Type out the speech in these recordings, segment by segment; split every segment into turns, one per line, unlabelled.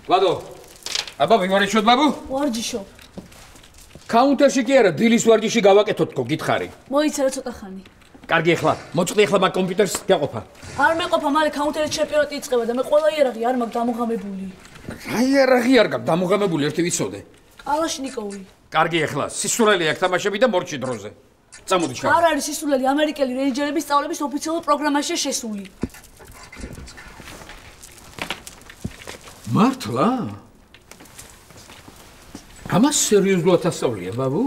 ვადო. აბა ვიმარიშოთ ბაბუ?
ვარჯიშობ.
კაუნტერში კი არა, დილის ვარჯიში გავაკეთოთ თქო, გითხარი.
მოიცერა ცოტა ხანი.
კარგი ახლა, მოწყდი ახლა მაგ კომპიუტერს გაყოფა.
არ მეყოფა, მალე კაუნტერის ჩემპიონატი იწყება და მე ყველა იარაღი არ მაქვს დამოღამებული.
რა იარაღი არ გაქვს დამოღამებული, ერთი ვიცოდე.
კალაშნიკოვი.
კარგი ახლა, სისულელი აქ თამაშები და მორჩი დროზე. წამოდი ჩქარ.
არ არის სისულელი, ამერიკელი რეინჯერების სწავლების ოფიციალურ პროგრამაშია შესული.
მართლა? ამას სერიოზულად ასწავლია, ბაბუ?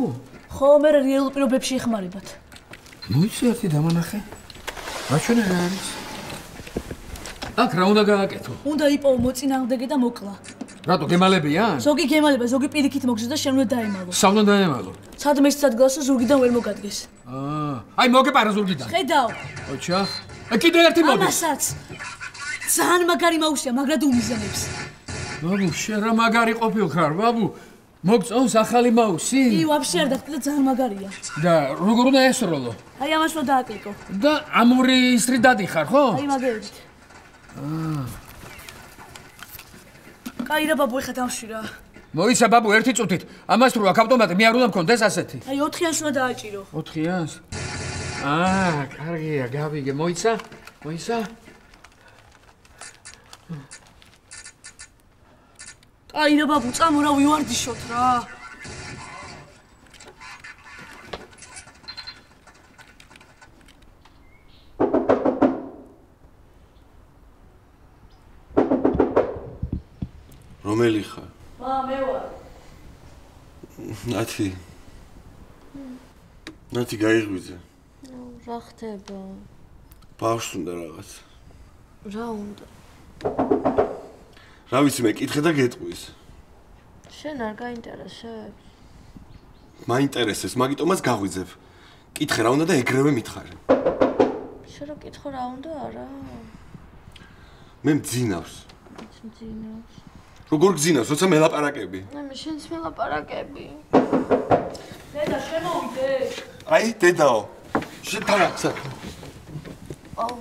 ხო, მე რეალურ პირობებში იხმარებათ.
მოიცი ერთი დამანახე. რაჩვენა რა არის? აქ რა უნდა გააკეთო?
უნდა იპოვო მოწინააღმდეგე და მოკლა.
რატო გემალებიან?
ზოგი გემალება, ზოგი პირიქით მოგზეს და შენ უნდა დაემალო.
სამ უნდა დაემალო.
სადმე სადგალსო ზურგიდან ვერ მოგადგეს.
აი მოგეპარა ზურგიდან.
ხედავ.
ოჩა. კიდე ერთი მოდი.
ამასაც. ძალიან მაგარი მაუსია, მაგრად უმიზანებს.
ბაბუ, შენ რა მაგარი ყოფილხარ, ბაბუ? მოგწონს ახალი მაუსი?
კი, ვაფშე არ დაგხვდა, ძალიან მაგარია.
და როგორ უნდა ესროლო?
აი ამას რო დააკლიკო.
და ამური ისრი დადიხარ, ხო?
აი მაგერით. კაი რა ბაბუ, ეხა დამშვირა.
მოიცა ბაბუ, ერთი წუთით. ამას რო აქ ავტომატი მე არ უნდა მქონდეს ასეთი.
აი 4-იანს უნდა დააჭირო.
4-იანს? კარგია, გავიგე. მოიცა? მოიცა?
აი რა ბაბუ, წამო რა ვივარდიშოთ რა.
რომელი ხარ?
მე ვარ.
ნათი. ნათი გაიღვიძე.
რა ხდება?
ბავშვს უნდა რაღაც.
რა უნდა?
რა ვიცი, მე კითხე და გეტყვის.
შენ არ გაინტერესებს?
მაინტერესებს, მაგიტომაც გაღვიძებ. კითხე რა უნდა და ეგრევე მითხარი.
შენ რა კითხო რა უნდა არა?
მე მძინავს.
მძინავს.
როგორ გძინავს, როცა მელაპარაკები?
მე შენს მელაპარაკები.
დედა, შემოვიდე.
აი, დედაო. შენ თანახსა.
აუ.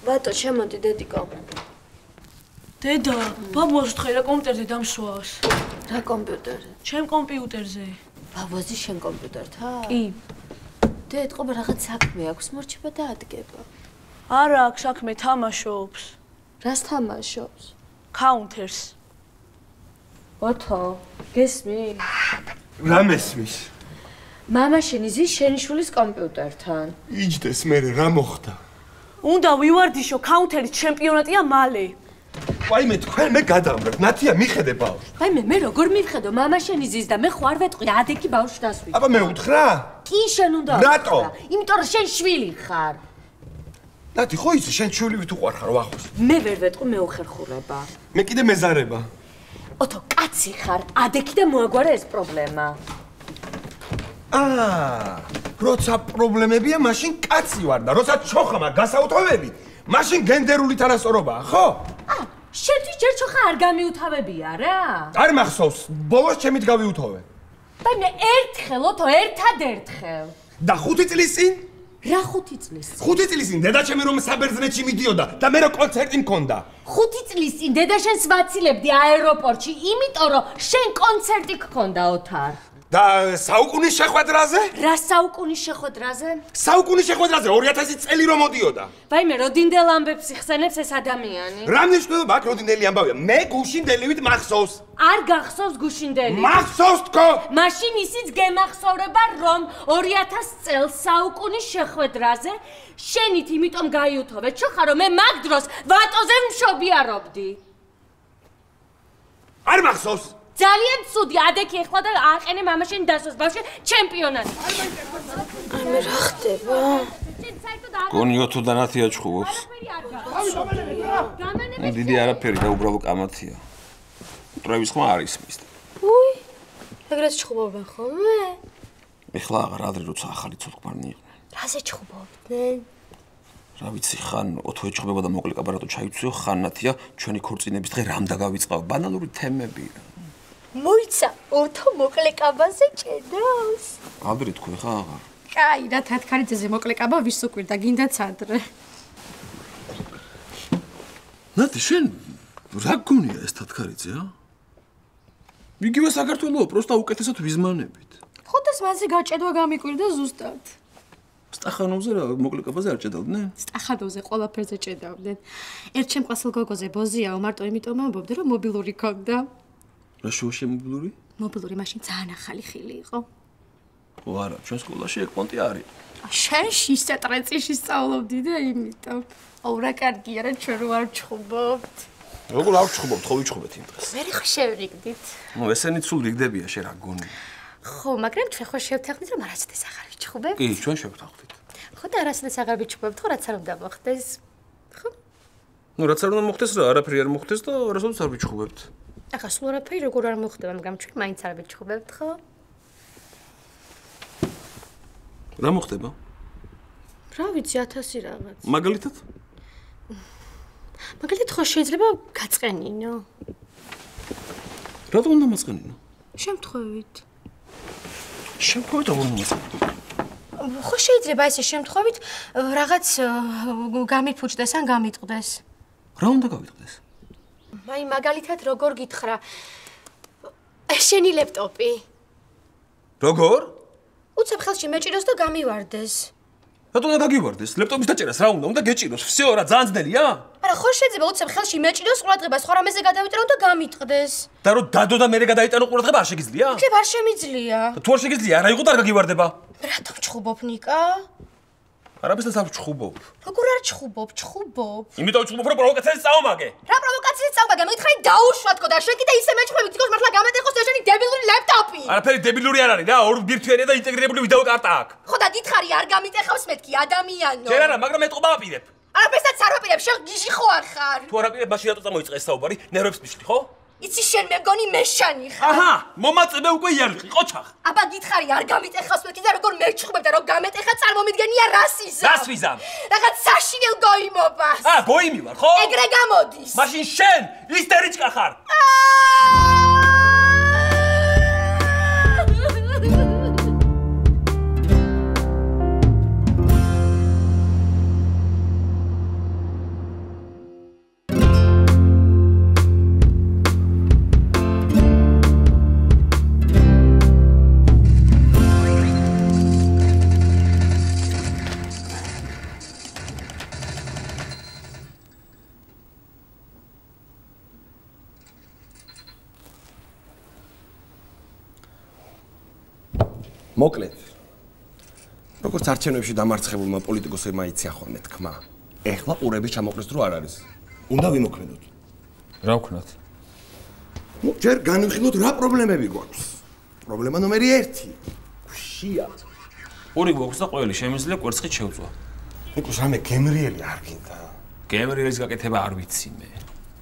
ბატო, შემოდი დედიკო.
დედა, ბაბუას ვთქვი რა კომპიუტერზე დამსვას.
რა კომპიუტერზე?
ჩემ კომპიუტერზე.
ბაბუაზი შენ კომპიუტერთან?
კი.
დედ, ყობა რაღაც საქმე აქვს, მორჩება და ადგება.
არა აქვს საქმე, თამაშობს.
რას თამაშობს?
კაუნტერს.
ოთო, გესმი?
რა მესმის?
მამა შენი ზის შენი შვილის კომპიუტერთან.
იჯდეს მე რა მოხდა?
უნდა ვივარდიშო, კაუნტერის ჩემპიონატია მალე.
აი მე თქვენ მე გადამრებ, ნათია მიხედე ბავშვს.
აი მე როგორ მივხედო, მამა შენი ზის და მე ხوار ვეტყვი, ადექი ბავშვს დასვი.
აბა მე უთხრა?
კი შენ უნდა.
რატო?
იმიტომ რომ შენ შვილი ხარ.
ნათი ხო იცი შენ შვილივით უყვარ ხარ ვახოს.
მე ვერ ვეტყვი მეუხერხურება.
მე კიდე მეზარება.
ოთო, კაცი ხარ, ადექი და მოაგვარა ეს პრობლემა.
როცა პრობლემებია, მაშინ კაცი ვარ და როცა ჩოხამა გასაუთოვები, მაშინ გენდერული თანასწორობაა, ხო?
შენთვის ჯერ ჩოხა არ გამიუთავებია რა?
არ მახსოვს, ბოლოს ჩემით გავიუთოვე.
აი მე ერთხელ, ოთო, ერთადერთხელ.
და 5 წლის წინ?
რა 5 წლის?
5 წლის წინ დედაჩემი რომ საბერძნეთში მიდიოდა და მე რო კონცერტი მქონდა.
5 წლის წინ დედა შენს ვაცილებდი აეროპორტში, იმიტომ რომ შენ კონცერტი გქონდა ოთარ.
და საუკუნის შეხვედრაზე?
რა საუკუნის შეხვედრაზე?
საუკუნის შეხვედრაზე 2000 წელი რომ მოდიოდა.
ვაიმე, როდინდელ ამბებს იხსენებს ეს ადამიანი.
რა მნიშვნელობა აქვს როდინდელი ამბავია? მე გუშინდელივით მახსოვს.
არ გახსოვს გუშინდელი.
მახსოვს თქო.
მაშინ ისიც გემახსოვრება, რომ 2000 წელს საუკუნის შეხვედრაზე შენით იმიტომ გაიუთოვე, ჩოხა რომ მე მაგ დროს ვატოზე მშობიარობდი.
არ მახსოვს.
ძალიან ცუდი, ადექი ეხლა და აყენე მამა შენ დასვას ბავშვი ჩემპიონატი. აი მე რა ხდება?
გონიოთო და ნათია ჩხუბობს. დიდი არაფერი და უბრალო კამათია. მტრევის ხმა არ ისმის.
უი, ეგრეთ ჩხუბობენ ხოლმე?
ეხლა აღარ ადრე როცა ახალი ცოლ-ქმარნი იყვნენ.
რაზე ჩხუბობდნენ?
რა ვიცი, ხან ოთო ეჩხუბება და მოკლე კაბარატო ჩაიცვიო, ხან ნათია ჩვენი ქორწინების დღე რამ დაგავიწყავ, ბანალური თემები.
მოიცა, ოთო მოკლე კაბაზე ჭედავს.
ადრე თქვი ხა აღარ.
კაი, რა თათქარიძეზე მოკლე კაბა ვის უკვირდა, გინდაც ადრე.
ნათი, შენ რა გონია ეს თათქარიძე, ა? იგივე საქართველოა, პროსტა უკეთესად ვიზმანებით.
ხოდეს მასე გაჭედვა გამიკვირდა ზუსტად.
სტახანოვზე რა, მოკლეკაბაზე არ ჭედავდნენ?
სტახანოვზე ყველაფერზე ჭედავდნენ. ერთ ჩემყასელ გოგოზე ბოზიაო, მარტო იმიტომ ამბობდი, რომ მობილური ქონდა.
რა შუაში მობილური?
მობილური მაშინ ძალიან ახალი ხილი იყო.
ო არა, ჩვენ სკოლაში ეგ პონტი არის.
შენ შიშა ტრეცში სწავლობდი და იმიტომ. აუ რა კარგია რა ჩვენ ვარ ჩხუბობთ.
როგორ არ ვჩხუბობთ, ხო ვიჩხუბეთ იმ დღეს.
მე ხო შევრიგდით.
ნუ ესენი ცულ რიგდებია შე რა გონი.
ხო, მაგრამ ჩვენ ხო შევთანხმდით რომ არასოდეს აღარ ვიჩხუბებთ.
კი, ჩვენ შევთანხმდით.
ხო და არასოდეს აღარ ვიჩხუბებთ, ხო რაც არ უნდა მოხდეს. ხო?
ნუ რაც არ უნდა მოხდეს რა, არაფერი არ მოხდეს და არასოდეს არ ვიჩხუბებთ.
ახლა სულ არაფერი როგორ არ მოხდება, მაგრამ ჩვენ მაინც არ ვიჩხუბებთ, ხო?
რა მოხდება?
რა ვიცი 1000 რაღაც.
მაგალითად?
მაგალითად ხო შეიძლება გაწყენინო.
რატომ უნდა მაწყენინო?
შემთხვევით.
შემთხვევით როგორ უნდა მაწყენინო?
ხო შეიძლება ესე შემთხვევით რაღაც გამიფუჭდეს ან გამიტყდეს.
რა უნდა გავიტყდეს?
აი მაგალითად როგორ გითხრა? შენი ლეპტოპი.
როგორ?
უცებ ხელში მეჭიროს და გამივარდეს.
რატომ უნდა გაგივარდეს? ლეპტოპის დაჭერას რა უნდა? უნდა გეჭიროს. всё რა, ძალიან ძნელია?
არა, ხო შეიძლება უცებ ხელში მეჭიროს ყურადღება სხვა რამეზე გადავიწერო და გამიტყდეს.
და რომ დადო და მერე გადაიტანო ყურადღება არ შეგიძლია?
შეიძლება არ შემიძლია.
თუ არ შეგიძლია, არა იყო და არ გაგივარდება.
რატომ ჩხუბობ ნიკა?
არაფერს არ ვჩხუბობ.
როგორ არ ჩხუბობ? ჩხუბობ.
იმიტომ ვჩხუბობ, რომ პროვოკაციას წავმაგე.
რა პროვოკაციას წავმაგე? მითხარი დაუშვათკო და შენ კიდე ისე მეჩხუბები, თქოს მართლა გამეტეხოს და შენი დებილური ლეპტოპი.
არაფერი დებილური არ არის რა, ორ ბირთვიანია და ინტეგრირებული ვიდეო კარტა აქვს.
ხო და გითხარი არ გამიტეხავს მეთქი ადამიანო.
შენ არა, მაგრამ მეტყობა აპირებ.
არაფერსაც არ ვაპირებ, შენ გიჟი ხო არ ხარ?
თუ არ აპირებ, მაშინ რატო წამოიწყე ეს საუბარი? ნერვებს მიშლი, ხო?
იცი შენ მე მგონი მეშანი ხარ.
აჰა, მომაწებე უკვე იარლიყი, ყოჩახ.
აბა გითხარი არ გამიტეხავს მეთქი და როგორ მეჩხუბებ და რომ გამეტეხა წარმომიდგენია რასიზმი.
რას ვიზამ?
რაღაც საშინელ გოიმობას.
გოიმი ვარ, ხო?
ეგრე გამოდის.
მაშინ შენ ისტერიჩკა ხარ.
მოკლედ. როგორც არჩევნებში დამარცხებულმა პოლიტიკოსებმა იციან ხოლმე თქმა. ეხლა ყურები ჩამოყრეს დრო არ არის. უნდა ვიმოქმედოთ.
რა ვქნათ?
ნუ ჯერ განვიხილოთ რა პრობლემები გვაქვს. პრობლემა ნომერი 1. გვშია.
ორი გვაქვს და ყველი შემიძლია კვერცხით შევწვა.
ნიკოს რამე გემრიელი არ გინდა.
გემრიელის გაკეთება არ ვიცი მე.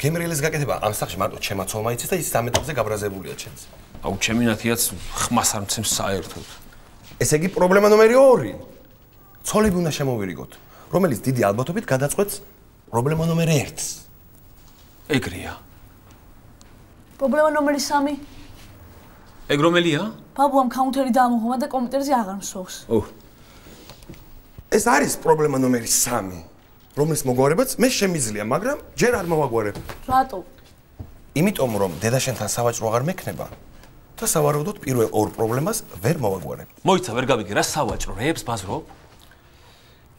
გემრიელის გაკეთება ამ სახში მარტო ჩემაცოლმა იცის და ის ამ ეტაპზე გაბრაზებულია ჩემს.
აუ ჩემი ნათიაც ხმას არ მცემს საერთოდ.
ესე იგი პრობლემა ნომერი 2. ცოლები უნდა შემოვირიგოთ, რომელიც დიდი ალბათობით გადაწყვეტს პრობლემა ნომერი 1-ს.
ეგრეა.
პრობლემა ნომერი 3.
ეგ რომელია?
ბაბუამ კაუნტერი დაამოღმა და კომპიუტერზე აღარ მსვავს.
ოჰ.
ეს არის პრობლემა ნომერი 3, რომლის მოგვარებაც მე შემიძლია, მაგრამ ჯერ არ მოვაგვარებ.
რატო?
იმიტომ რომ დედაშენთან სავაჭრო აღარ მექნება და სავარაუდოდ პირველ ორ პრობლემას ვერ მოვაგვარებ.
მოიცა ვერ გავიგე რა სავაჭრო რეებს ბაზრობ?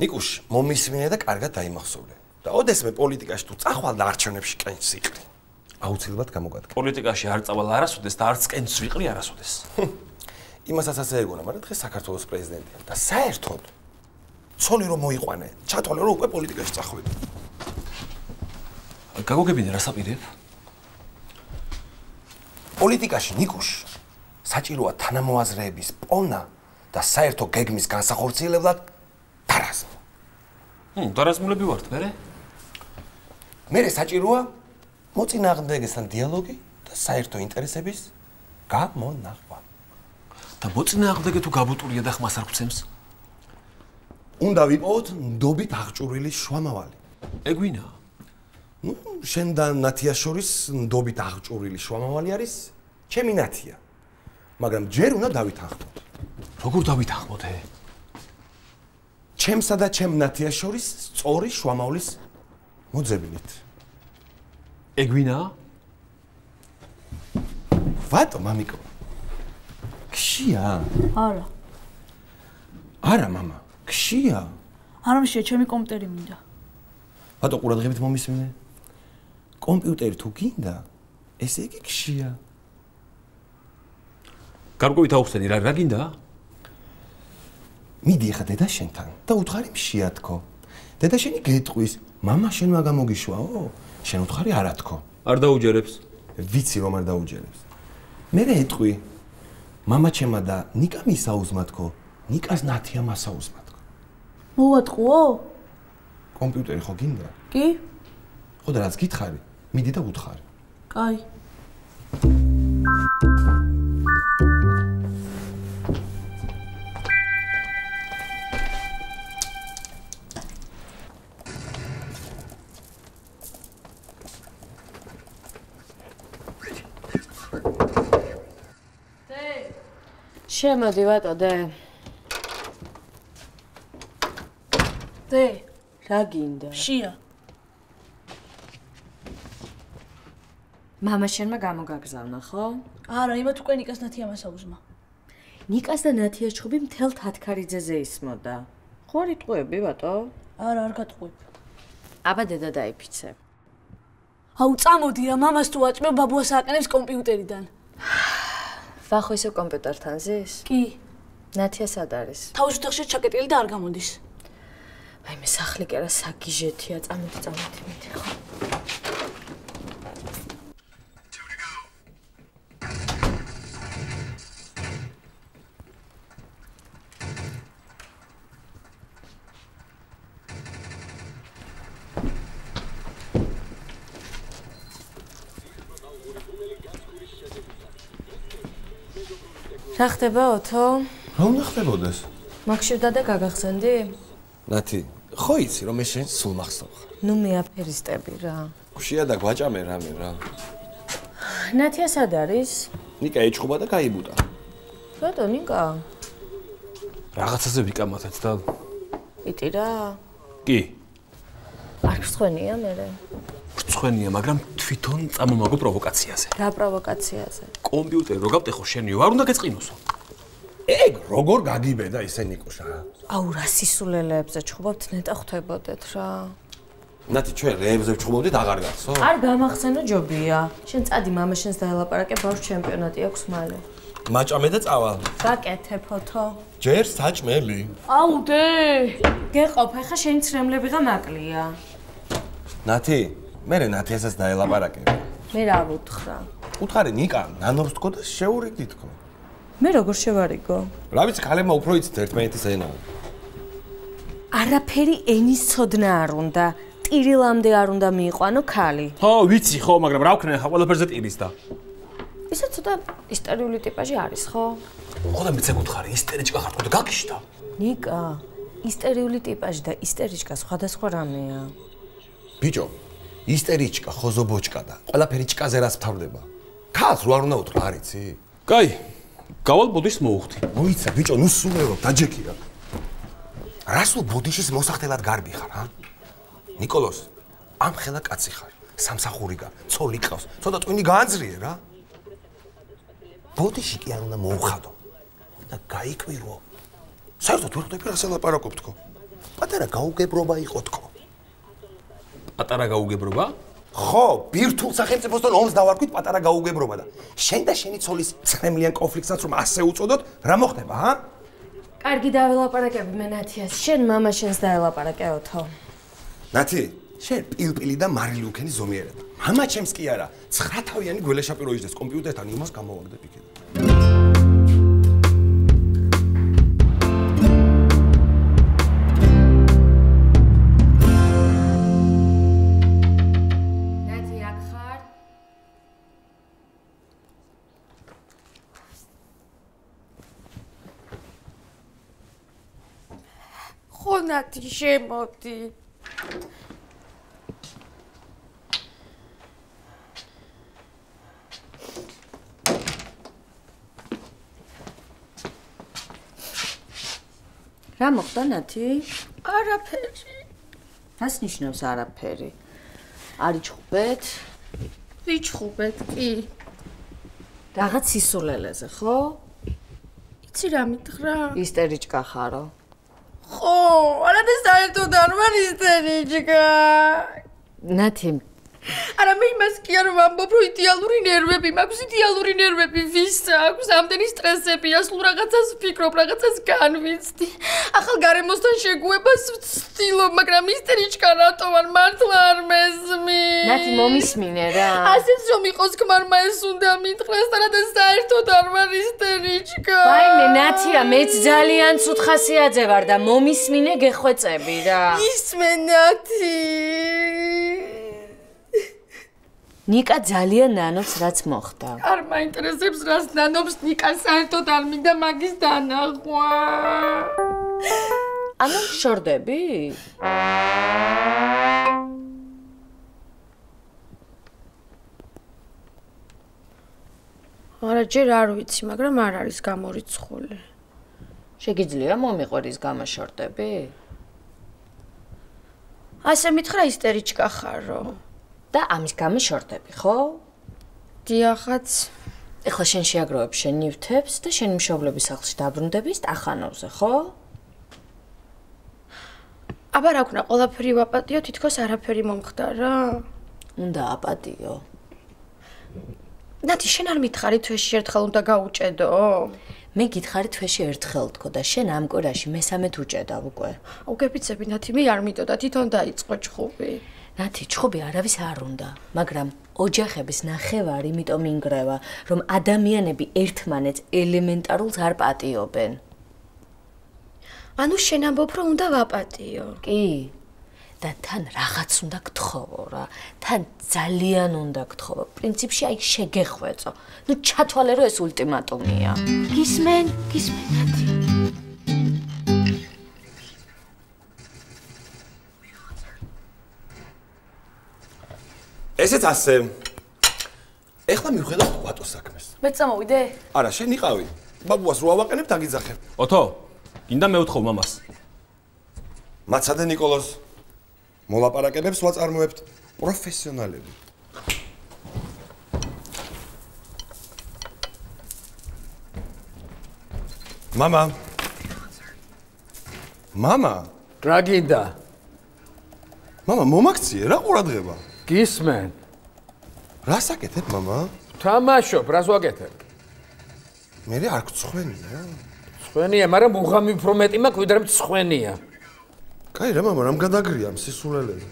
ნიკუშ, მომისმინე და კარგად დაიმახსოვრე. და ოდესმე პოლიტიკაში თუ წახვალ და არჩევნებში კენჭს იყრი. აუცილებლად გამოგადგა.
პოლიტიკაში არ წავალ არასოდეს და არც კენჭს ვიყრი არასოდეს.
იმასაც ასე ეგონა, მაგრამ დღეს საქართველოს პრეზიდენტია და საერთოდ ცოლი რომ მოიყვანე, ჩათვალე რომ უკვე პოლიტიკაში წახვედი.
გაგოგებინე რას აპირებ?
პოლიტიკაში ნიკუშ საჭიროა თანამოაზრეების პოვნა და საერთო გეგმის განსახორციელებლად დარაზმვა.
დარაზმულები ვართ, მერე?
მერე საჭიროა მოწინააღმდეგესთან დიალოგი და საერთო ინტერესების გამონახვა.
და მოწინააღმდეგე თუ გაბუტურია და ხმას არ გვცემს?
უნდა ვიპოვოთ ნდობით აღჭურვილი შუამავალი.
ეგ ვინაა?
ნუ შენ და ნათიას შორის ნდობით აღჭურვილი შუამავალი არის ჩემი ნათია. მაგრამ ჯერ უნდა დავითანხმოთ.
როგორ დავითანხმოდე?
ჩემსა და ჩემ ნათიას შორის სწორი შუამავლის მოძებნით.
ეგვინაა?
ვატო, მამიკო. ქშია?
არა.
არა, მამა. ქშია?
არა, მშია, ჩემი კომპიუტერი მინდა.
ვატო, ყურადღებით მომისმინე. კომპიუტერი თუ გინდა, ესე იგი ქშია.
გარკვევით აუხსენი, რა გინდა?
მიდი ახლა დედაშენთან და უთხარი მშია თქო. დედაშენი გეტყვის, მამა შენ მაგამოგიშვაო? შენ უთხარი არა თქო.
არ დაუჯერებს.
ვიცი რომ არ დაუჯერებს. მე ეტყვი. მამა ჩემა და ნიკა მისაუზმა თქო. ნიკას ნათია მასაუზმა თქო.
მოვატყუო?
კომპიუტერი ხო გინდა?
კი?
ხო და რაც გითხარი, მიდი და უთხარი.
კაი.
შემოდი ვატო დე.
დე,
რა გინდა?
მშია.
მამა შენმა გამოგაგზავნა, ხო?
არა, იმათ უკვე ნიკას ნათია მასაუზმა.
ნიკას და ნათიას ჩხუბი მთელ თათქარიძეზე ისმოდა. ხო არ იტყვები, ვატო?
არა, არ გატყვებ.
აბა დედა დაიფიცე.
აუ, წამოდი რა, მამას თუ აჭმევ, ბაბუას აყენებს კომპიუტერიდან.
ვახო ისე კომპიუტერთან ზის?
კი.
ნათია სად არის?
თავის ოთახში ჩაკეტილი და არ გამოდის.
აი მე სახლი კი არა საგიჟეთია, წამოდი მიდი ხო? რა ხდება ოთო?
რა უნდა ხდებოდეს?
მაგშირდა და გაგახსენდი?
ნათი, ხო იცი რომ მე შენ სულ მახსოვხარ.
ნუ მე აფერისტები რა.
ქშია და გვაჭამე რამე რა.
ნათია სად არის?
ნიკა ეჭხობა და გაიბუტა.
რატო ნიკა?
რაღაცაზე ვიკამათეთ და
იტი რა?
კი,
არ გსხვენია მერე?
ცხენია, მაგრამ თვითონ წამომაგო პროვოკაციაზე.
რა პროვოკაციაზე?
კომპიუტერი რო გავტეხო შენიო, არ უნდა გეწყინოსო.
ეგ როგორ გაგიბედა ისე ნიკუშა?
აუ რა სისულელეებზე ჩხუბობთ ნეტა ხვდებოდეთ რა.
ნათი ჩვენ რეებზე ვჩხუბობდით აღარ გახსო?
არ გამახსენო ჯობია. შენ წადი მამა შენს დაელაპარაკე ბავშვ ჩემპიონატი აქვს მალე.
მაჭამე და წავალ.
გაკეთე ფოთო.
ჯერ საჭმელი.
აუ დე!
გეყოფ, ახლა შენი ცრემლებიღა მაკლია.
ნათი, მე ნათიასაც დაელაპარაკე.
მე რა ვუთხრა?
უთხარი ნიკა, ნანობს თქო და შეურიგდი თქო.
მე როგორ შევარიგო?
რა ვიცი, ქალებმა უფრო იცით ერთმანეთის ენა.
არაფერი ენის ცოდნა არ უნდა. ტირილამდე არ უნდა მიიყვანო ქალი.
ხო, ვიცი ხო, მაგრამ რა ვქნა ხა ყველაფერზე ტირის და.
ისე ცოტა ისტერიული ტიპაჟი არის, ხო?
ხო და მეც ეკუთხარი, ისტერიჭკა ხარ თქო და გაგიშტა.
ნიკა, ისტერიული ტიპაჟი და ისტერიჭკა სხვადასხვა რამეა.
ბიჭო, ისტერიჭკა, ხოზობოჭკა და ყველაფერი ჭკაზე რას ფთავდება? ქალს რო არ უნდა უთხრა, არ იცი?
კაი, გავალ ბოდიშს მოუხდი.
მოიცა, ბიჭო, ნუ სულერო, დაჯექია. რა სულ ბოდიშის მოსახდელად გარბი ხარ, ა? ნიკოლოს, ამ ხელა კაცი ხარ, სამსახური გა, ცოლი ყავს, ცოტა ტვინი გაანძრიე რა. ბოდიში კი არ უნდა მოუხადო და გაიკვირო. საერთოდ ვერ ხვდები რას ელაპარაკობ თქო. პატარა გაუგებრობა იყო თქო.
პატარა გაუგებრობა?
ხო, ბირთულ სახელმწიფოსთან ომს დავარქვით პატარა გაუგებრობა და შენ და შენი ცოლის ცხრემლიან კონფლიქტსაც რომ ასე უწოდოთ, რა მოხდება, ჰა?
კარგი დაველაპარაკები მე ნათიას, შენ მამა შენს დაელაპარაკე ოთო.
ნათი, შენ პილპილი და მარილი უქენი ზომიერება. მამა ჩემს კი არა, 9 თავიანი გველეშაპი რო იჯდეს კომპიუტერთან იმას გამოვაგდებ იქიდან.
ნათი აქ ხარ?
ხო ნათი შემოდი.
რა მოხდა ნათი?
არაფერი.
რას ნიშნავს არაფერი? არ იჭხუბეთ?
ვიჩხუბეთ კი.
რაღაც სისულელეზე, ხო?
იცი რა მითხრა?
ისტორიჭკა ხარო.
ხო, არადა საერთოდ არ ვარ ისტორიჭკა.
ნათი
არა მე იმას კი არ ვამბობ, რომ იდეალური ნერვები მაქვს, იდეალური ნერვები ვის აქვს, ამდენი სტრესებია, სულ რაღაცას ვფიქრობ, რაღაცას განვიცდი. ახალ გარემოსთან შეგუებას ვცდილობ, მაგრამ ისტორიჭკა რატო ვარ, მართლა არ მესმის.
ნათი მომისმინე რა.
ასეც რომ იყოს ქმარმა ეს უნდა მითხრას, არადა საერთოდ არ ვარ ისტორიჭკა.
ვაიმე ნათია, მეც ძალიან ცუდ ხასიათზე ვარ და მომისმინე გეხვეწები რა.
ისმე ნათი.
ნიკა ძალიან ნანობს რაც მოხდა.
არ მაინტერესებს რას ნანობს ნიკა საერთოდ არ მინდა მაგის დანახვა.
ანუ შორდები?
არა ჯერ არ ვიცი, მაგრამ არ არის გამორიცხული.
შეგიძლია მომიყვერის გამოშორდები?
ასე მითხრა ისტორიჭკა ხარო.
და ამის გამო შორდები, ხო?
დიახაც.
ეხლა შენ შეაგროვებ შენ ნივთებს და შენი მშობლების სახლში დაბრუნდები სტახანოვზე, ხო?
აბა რა ქნა, ყველაფერი ვაპატიო, თითქოს არაფერი მომხდარა.
უნდა აპატიო.
ნათი, შენ არ მითხარი თვეში ერთხელ უნდა გაუჭედო?
მე გითხარი თვეში ერთხელ თქო და შენ ამ კვირაში მესამედ უჭედავ უკვე.
უგებიცები ნათი, მე არ მიტოდა, თვითონ დაიწყო ჩხუბი.
ნათი, ჩხუბი არავის არ უნდა, მაგრამ ოჯახების ნახევარი იმიტომ ინგრევა, რომ ადამიანები ერთმანეთს ელემენტარულს არ პატიობენ.
ანუ შენ ამბობ, რომ უნდა ვაპატიო.
კი. და თან რაღაც უნდა გთხოვო რა. თან ძალიან უნდა გთხოვო. პრინციპში აი შეგეხვეწო. ნუ ჩათვალე რომ ეს ულტიმატუმია.
გისმენ ნათი.
ესეც ასე. ეხლა მივხედავ ვატოს საქმეს.
მეც წამოვიდე?
არა, შენ იყავი. ბაბუას რო ავაყენებ, დაგიძახებ.
ოთო, გინდა მეუთხოვ მამას.
მაცადე ნიკოლოზ. მოლაპარაკებებს ვაწარმოებთ პროფესიონალები. მამა. მამა,
რა გინდა?
მამა, მომაქციე რა ყურადღება?
გისმენ.
რა საკეთებ, მამა?
თამაშობ, რას ვაკეთებ?
მე არ გწხვენია.
ცხენია, მაგრამ უღამი უფრო მეტი მაქვს, ვიდრე მცხენია.
კაი რა, მამა, რამ გადაგრია სისულელეზე?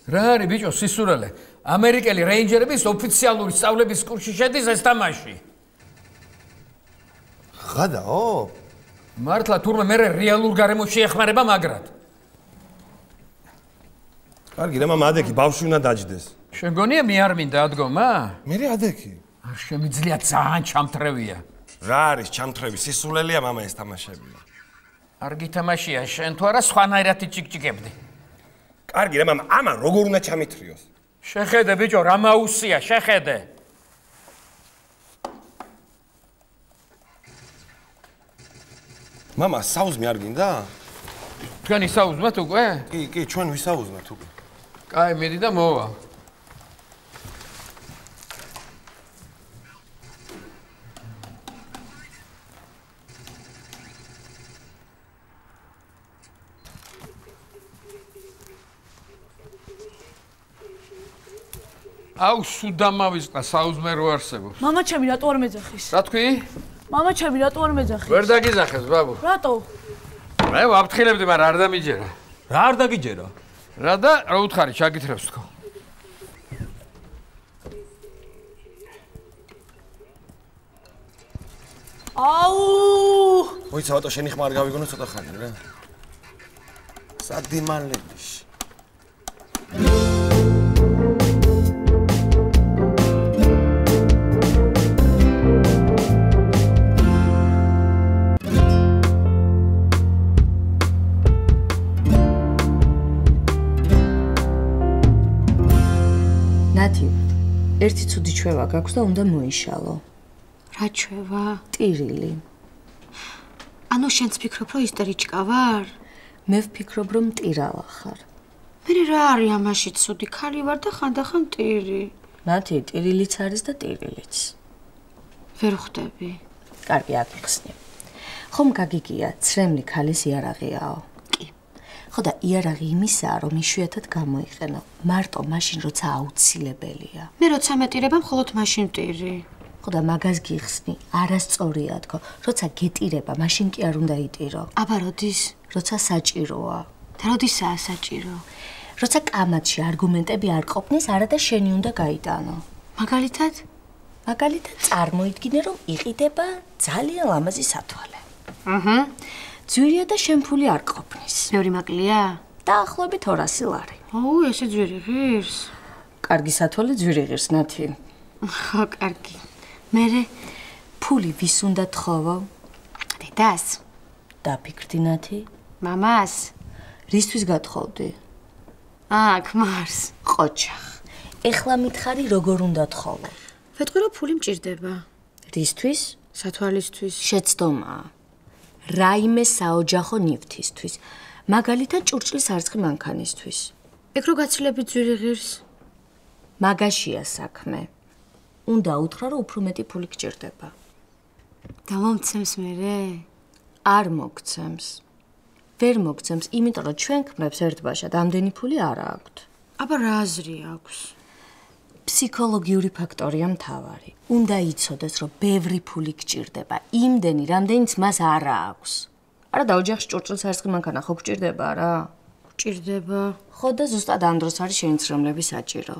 რა არის ბიჭო, სისულელე? ამერიკელი რეინჯერების ოფიციალური სწავლების კურსში შედის ეს თამაში.
ღადაო?
მართლა თურმე მე რეალურ გარემოში ეხმარება მაგრად.
კარგი რა, მამა, ადექი ბავშვი უნდა დაჯდეს.
შენ გონია მე არ მინდა ადგომა?
მე ადექი.
არ შემიძლია, ძალიან ჩამთრევია.
რა არის ჩამთრევი? სისულელეა მამა ეს თამაშები.
არ გითამაშია, შენ თუ არა სხვანაირად იჭიკჭიკებდი.
კარგი რა, მამა, ამან როგორ უნდა ჩამithრიოს?
შეხედე ბიჭო, რა მაუსია, შეხედე.
მამა, საუზმე არ გინდა?
თქვენი საუზმეთ უკვე?
კი, ჩვენ ვისაუზმეთ უკვე.
კაი, მიდი და მოვა. აუ, სუდამავისყა, საუზმე რო არსებობს.
მამა ჩემი რატო არ მეძახის?
რა თქვი?
მამა ჩემი რატო არ მეძახის?
ვერ დაგიზახეს, ბაბუ.
რატო?
მე ვაფრთხილებდი, მაგრამ არ დამიჯერა.
რა არ დაგიჯერა?
რა და რა უთხარი, ჩაგითხრებს თქო.
აუ!
მოიცა ბატო, შენი ხმა არ გავიგონო ცოტა ხანი რა. სადიმალეში.
ნათი, ერთი ცუდი ჩვევა გაქვს და უნდა მოიშალო.
რა ჩვევა?
ტირილი.
ანუ შენც ფიქრობ, რომ ისტორიჭკა ვარ?
მე ვფიქრობ, რომ ტირალა ხარ.
მე რა არის ამაში ცუდი? ქალი ვარ და ხანდახან ტირი.
ნათი, ტირილიც არის და ტირილიც.
ვერ ხვდები.
კარგი, აკიხსნი. ხომ გაგიგია, ცრემლი ქალის იარაღიაო.
კი.
ხო და იარაღი იმისაა, რომ იშვიათად გამოიყენო. მარტო მაშინ, როცა აუცილებელია.
მე როცა მეტირება, მხოლოდ მაშინ ვტირი.
ხო და მაგას გიხსნი, არასწორია თქო. როცა გეტირება, მაშინ კი არ უნდა იტირო.
აბა როდის?
როცა საჭიროა.
და როდისაა საჭირო?
როცა კამათში არგუმენტები არ ყოფნის, არა და შენი უნდა გაიტანო.
მაგალითად?
მაგალითად წარმოიდგინე, რომ იყიდება ძალიან ლამაზი სათვალე. ძვირია და შემფული არ ყოფნის.
მეორე მაკლია?
დაახლოებით 200 ლარი.
აუ, ესე ძვირი ღირს.
კარგი სათვალე ძვირი ღირს, ნათი.
ხო, კარგი. მერე
ფული ვის უნდა თხოვო?
დედას?
დაფიქრდი, ნათი?
მამას?
რისთვის გათხოვდი?
ქმარს.
ყოჩახ. ეხლა მითხარი როგორ უნდა თხოვო?
ვეთქვი, რომ ფული მჭირდება.
რისთვის?
სათვალისთვის.
შეცდომაა. რაიმე საოჯახო ნივთისთვის. მაგალითად ჭურჭლის არწყი მანქანისთვის.
ეგ რო გაცილებით ძვირი ღირს.
მაგაშია საქმე. უნდა უთხრა, რომ უფრო მეტი ფული გჭირდება.
დამომცემს მერე?
არ მოგცემს. ვერ მოგცემს, იმიტომ რომ ჩვენ ქმნებს ერთბაშად ამდენი ფული არ აქვთ.
აბა რა აზრი აქვს?
ფსიქოლოგიური ფაქტორია მთავარი. უნდა იცოდეს, რომ ბევრი ფული გჭირდება, იმდენი, რამდენიც მას არ აქვს. არა და ოჯახში ჭურჭლის არწყი მანქანა ხო გჭირდება რა?
გჭირდება.
ხო და ზუსტად ამ დროს არის შენი ცრემლები საჭირო.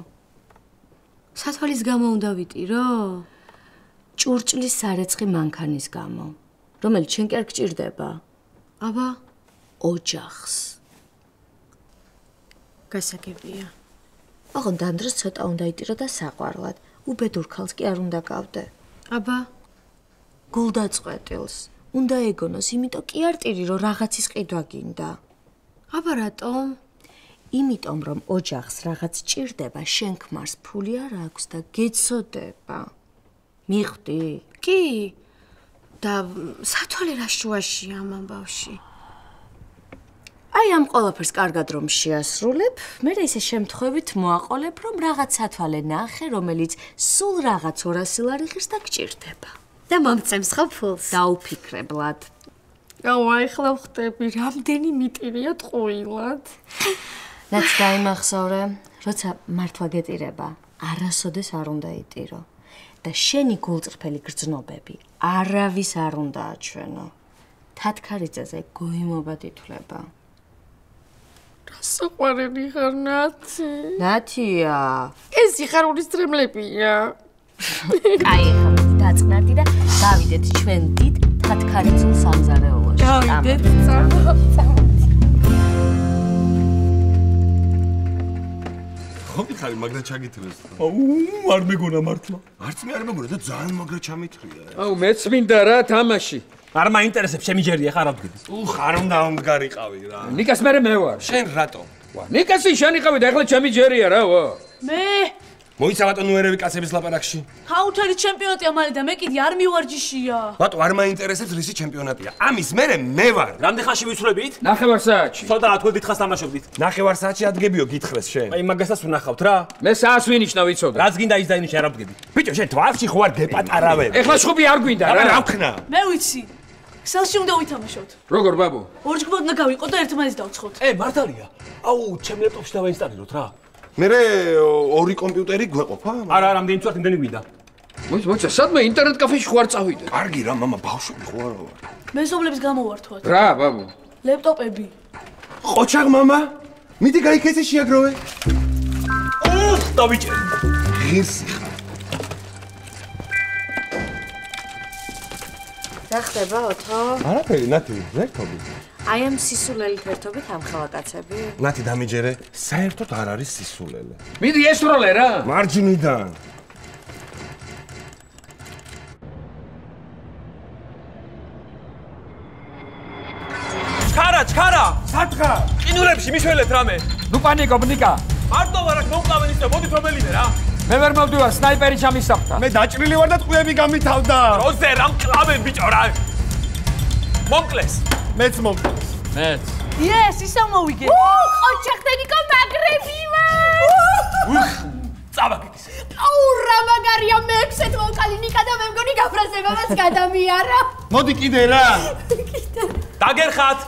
სათვალის გამო უნდა ვიტირო?
ჭურჭლის სარეცხი მანქანის გამო, რომელიც შენ კი არ გჭირდება.
აბა,
ოჯახს.
გასაგებია.
ოღონდ ამ დროს ცოტა უნდა იტირო და საყვარლად. უბედურ ქალს კი არ უნდა გავდე.
აბა,
გულდაწყვეტილს. უნდა ეგონოს, იმიტომ კი არ ტირი, რომ რაღაცის ყიდვა გინდა.
აბა რატომ?
იმიტომ რომ ოჯახს რაღაც ჭირდება, შენ ქმარს ფული არ აქვს და გეცოდება. მიხვდი?
კი. და სათვალე რა შუაშია ამ ამბავში?
აი ამ ყველაფერს კარგად რომ შეასრულებ, მე ისე შემთხვევით მოაყოლებ, რომ რაღაც სათვალე ნახე, რომელიც სულ რაღაც 200 ლარი ღირს და გჭირდება.
და მომცემს ხო ფულს?
დაუფიქრებლად.
აუ, ახლა ვხვდები, რამდენი მიტირია ტყუილად.
რაც დაიმახსოვრე, როცა მართლა გეტირება, არასოდეს არ უნდა იტირო. და შენი გულწრფელი გრძნობები არავის არ უნდა აჩვენო. თათქარიძეზე გოიმობად ითვლება.
საყვარელი ხარ, ნათი.
ნათია.
ეს სიხარულის ცრემლებია.
კაი, ხა დაწყნარდი და დავიდეთ ჩვენ დიდ თათქარიძულ სამზარეულოში.
დავიდეთ,
ხო მიხარი მაგრა ჩაგითრეს.
აუ, არ მეგონა მართლა.
არც მე არ მეგონა და ძალიან მაგრა ჩამითრია.
აუ, მეც მინდა რა თამაში.
არ მაინტერესებს, შემი ჯერია ხარ ავდგები.
ხარ უნდა ამდგარიყავი რა.
ნიკას მე ვარ.
შენ რატო?
ვა, ნიკასი შენი ყავი და ეხლა ჩემი ჯერია რა, ვა.
მე
მოიცა ბატონო ნუერევი კაცების ლაპარაკში.
ქაუთელის ჩემპიონატია მალე და მე კიდე არ მივარჯიშია.
ბატო არ მაინტერესებს რისი ჩემპიონატია. ამის მერე მე ვარ.
რამდენ ხანში ვიცვლებით?
ნახევარ საათში.
ცოტა თქვენ დიდხანს თამაშობდით.
ნახევარ საათში ადგებიო გითხრეს შენ.
აი მაგასაც ვნახავთ რა.
მე საათს ვინიშნა ვიცოდე.
რაც გინდა ის დაინიშნა არ ავდგები.
ბიჭო შენ თვალში ხო არ გეპატარავებ.
ეხლა შუბი არ გვინდა
რა
რა.
ვქნა?
მე ვიცი. ქსელში უნდა ვითამაშოთ.
როგორ ბაბუ?
ორჯგუფად უნდა გავიყო და ერთმანეთს დავცხოთ.
მართალია. აუ, ჩემ ლეპტოპში დავაინსტალიროთ რა.
მერე ორი კომპიუტერი გვეყოფა?
არა, რამდენი წვათ იმდენი გვიდა.
მოიცა, სადმე ინტერნეტ კაფეში ხო არ წავიდე?
კარგი რა, მამა, ბავშვები ხო არა ვარ.
მეზობლებს გამოვართვათ.
რა, ბაბუ?
ლეპტოპები.
ყოჩაღ მამა, მიდი გაიქეცე შეაგროვე.
დავიჭერ.
ღირსი ხარ.
რა ხდება, ოთო?
არაფერი, ნათი, ვერტობი.
აი ამ სისულელით ერთობით ამ ხალაკაცები?
ნათი დამიჯერე, საერთოდ არ არის სისულელე.
მიდი ესროლე რა.
მარჯვნიდან.
ჩქარა!
სათხა!
ყინულებში მიშველეთ რამე.
ნუ პანიკობ, ნიკა.
მარტო ვარ აქ მომკლავენ ისე, მოდით რომელიმე რა.
მე ვერ მოვდივარ, სნაიპერი ჩამისახდა.
მე დაჭრილი ვარ და ტყუები გამითავდა.
როზე რა მკლავენ ბიჭო რა. მომკლეს.
მეც მომკლეს.
მეც.
იეს, ისე მოვიგე.
ოჯახდენიკო მაგრები ვარ.
წავაგეთ ისე.
აუ რა მაგარია მე-6 ვოკალი ნიკა და მე მგონი გაფრაზება მას გადამიარა.
მოდი კიდე რა.
დაგერხათ.